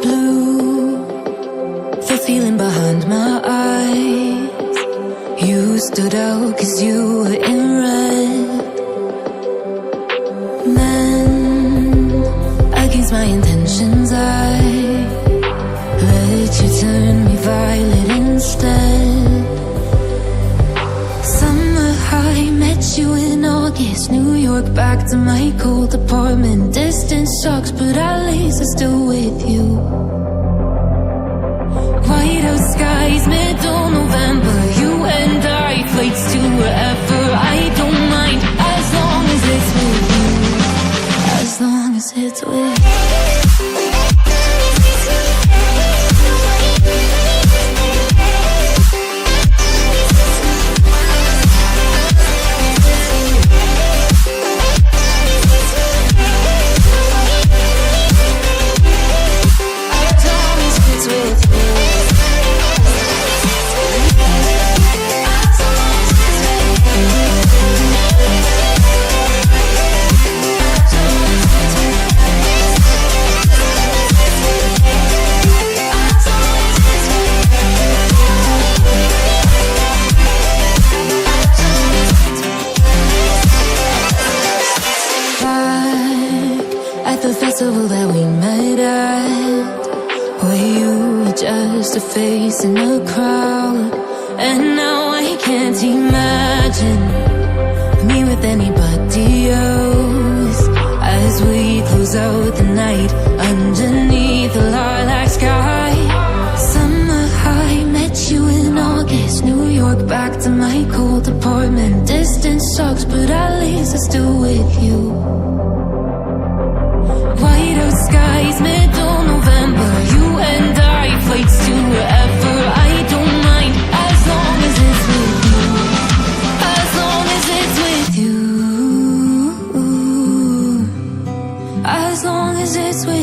blue, the feeling behind my eyes. You stood out 'cause you were in red. Men, against my intentions, I let you turn me violet instead. Summer high, met you in August. New York, back to my cold apartment. Distance sucks, but at least I'm still with you. Whiteout skies, middle November. You and I, flights to wherever. I don't mind, as long as it's with you. As long as it's with you. The festival that we met at, where you were just a face in a crowd. And now I can't imagine me with anybody else, as we close out the night underneath the lilac sky. Summer high, met you in August. New York, back to my cold apartment. Distance sucks, but at least I'm still with you. Whiteout skies, middle November. You and I, flights to wherever. I don't mind, as long as it's with you. As long as it's with you. As long as it's with you.